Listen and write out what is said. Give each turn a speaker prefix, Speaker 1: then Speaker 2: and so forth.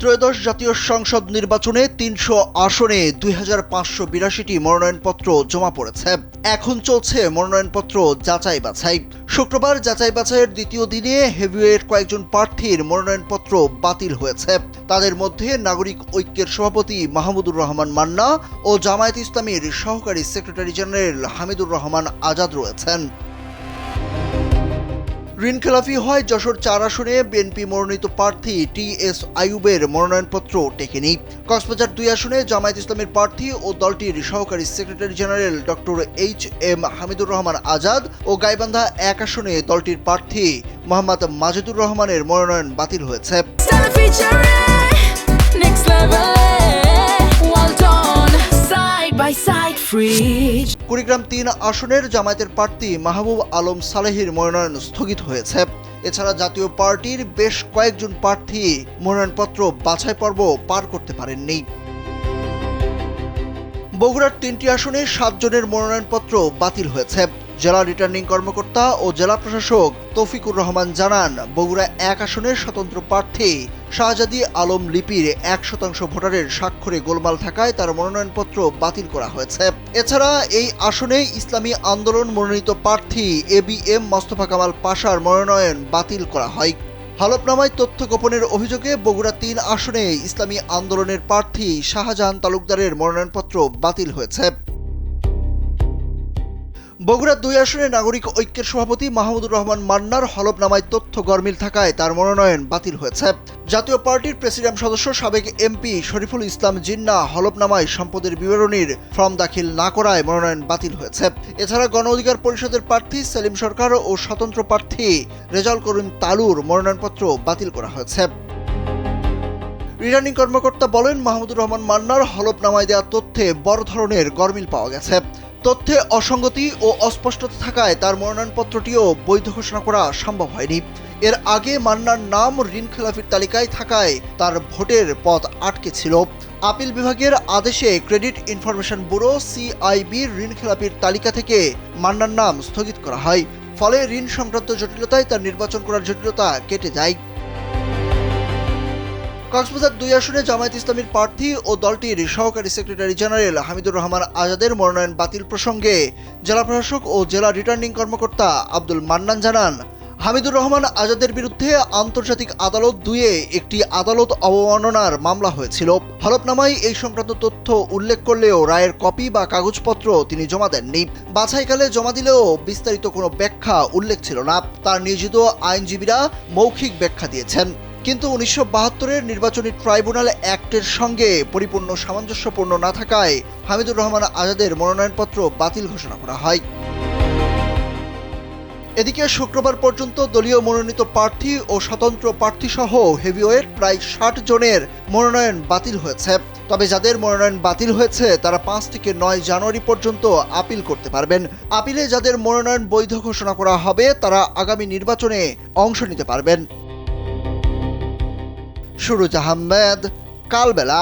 Speaker 1: ত্রয়োদশ জাতীয় সংসদ নির্বাচনে ৩০০ আসনে ২৫৮২টি মনোনয়নপত্র জমা পড়েছে। এখন চলছে মনোনয়নপত্র যাচাই বাছাই। শুক্রবার যাচাই বাছাইয়ের দ্বিতীয় দিনে হেভিওয়েট কয়েকজন প্রার্থীর মনোনয়নপত্র বাতিল হয়েছে। তাদের মধ্যে নাগরিক ঐক্যের সভাপতি মাহমুদুর রহমান মান্না ও জামায়াত ইসলামীর সহকারী সেক্রেটারি জেনারেল হামিদুর রহমান আজাদ রয়েছেন। ঋণখেলাপি হয় যশোর ৪ আসনে বিএনপি মনোনীত প্রার্থী টি.এস. আইয়ুবের মনোনয়নপত্র টেকেনি। কক্সবাজার ২ আসনে জামায়াত ইসলামীর প্রার্থী ও দলটির সহকারী secretary general doctor H M. Hamidur Rahman Azad ও গাইবান্ধা ১ আসনে দলটির প্রার্থী মোহাম্মদ মাজেদুর রহমানের মনোনয়ন বাতিল হয়েছে। কুড়িগ্রাম ৩ আসনের জামায়াতের প্রার্থী মাহবুব আলম সালেহীর মনোনয়ন স্থগিত হয়েছে। এছাড়া জাতীয় পার্টির বেশ কয়েকজন প্রার্থী মনোনয়নপত্র বাছাই পর্ব পার করতে পারেননি। বগুড়ার ৩টি আসনে ৭ জনের মনোনয়নপত্র বাতিল হয়েছে। জেলা রিটার্নিং কর্মকর্তা ও জেলা প্রশাসক তৌফিকুর রহমান জানান, বগুড়া ১ আসনের স্বতন্ত্র প্রার্থী শাহজাদি আলম লিপির ১% ভোটারের স্বাক্ষরে গোলমাল থাকায় তার মনোনয়নপত্র বাতিল করা হয়েছে। এছাড়া এই আসনে ইসলামী আন্দোলন মনোনীত প্রার্থী এ.বি.এম. মোস্তফা কামাল পাশার মনোনয়ন বাতিল করা হয়। হলফনামায় তথ্য গোপনের অভিযোগে বগুড়া ৩ আসনে ইসলামী আন্দোলনের প্রার্থী শাহজাহান তালুকদারের মনোনয়নপত্র বাতিল হয়েছে। বগুড়া ২ আসনে নাগরিক ঐক্যের সভাপতি মাহমুদুর রহমান মান্নার হলফনামায় তথ্য গরমিল থাকায় তার মনোনয়ন বাতিল হয়েছে। জাতীয় পার্টির প্রেসিডিয়াম সদস্য সাবেক এমপি শরীফুল ইসলাম জিন্না হলফনামায় সম্পদের বিবরণীর ফর্ম দাখিল না করায় মনোনয়ন বাতিল হয়েছে। এছাড়া গণ অধিকার পরিষদের প্রার্থী সেলিম সরকার ও স্বতন্ত্র প্রার্থী রেজাউল করিম তালুর মনোনয়নপত্র বাতিল করা হয়েছে। রিটার্নিং কর্মকর্তা বলেন, মাহমুদুর রহমান মান্নার হলফনামায় দেওয়া তথ্যে বড় ধরনের গরমিল পাওয়া গেছে। তথ্যে অসঙ্গতি ও অস্পষ্টতা থাকায় তার মনোনয়নপত্রটিও বৈধ ঘোষণা করা সম্ভব হয়নি। এর আগে মান্নার নাম ঋণখেলাপির তালিকায় থাকায় তার ভোটের পথ আটকে ছিল। আপিল বিভাগের আদেশে ক্রেডিট ইনফরমেশন ব্যুরো সিআইবির ঋণখেলাপির তালিকা থেকে মান্নার নাম স্থগিত করা হয়। ফলে ঋণ সংক্রান্ত জটিলতায় তার নির্বাচন করার জটিলতা কেটে যায়। কক্সবাজার ২ আসনে জামায়াত ইসলামীর প্রার্থী ও দলটির সহকারী সেক্রেটারি জেনারেল হামিদুর রহমান আজাদের মনোনয়ন বাতিল প্রসঙ্গে জেলা প্রশাসক ও জেলা রিটার্নিং কর্মকর্তা আব্দুল মান্নান জানান, হামিদুর রহমান আজাদের বিরুদ্ধে আন্তর্জাতিক আদালত ২-এ একটি আদালত অবমাননার মামলা হয়েছিল। হলফনামায় এই সংক্রান্ত তথ্য উল্লেখ করলেও রায়ের কপি বা কাগজপত্র তিনি জমা দেননি। বাছাইকালে জমা দিলেও বিস্তারিত কোনো ব্যাখ্যা উল্লেখ ছিল না। তার নিয়োজিত আইনজীবীরা মৌখিক ব্যাখ্যা দিয়েছেন। কিন্তু ১৯৭২-এর নির্বাচনী ট্রাইব্যুনাল অ্যাক্টের সঙ্গে পরিপূর্ণ সামঞ্জস্যপূর্ণ না থাকায় হামিদুর রহমান আজাদের মনোনয়নপত্র বাতিল ঘোষণা করা হয়। এদিকে শুক্রবার পর্যন্ত দলীয় মনোনীত প্রার্থী ও স্বতন্ত্র প্রার্থীসহ হেভিওয়েট প্রায় ৬০ জনের মনোনয়ন বাতিল হয়েছে। তবে যাদের মনোনয়ন বাতিল হয়েছে তারা ৫ থেকে ৯ জানুয়ারি পর্যন্ত আপিল করতে পারবেন। আপিলে যাদের মনোনয়ন বৈধ ঘোষণা করা হবে তারা আগামী নির্বাচনে অংশ নিতে পারবেন। সুরুজ আহমেদ, কালবেলা।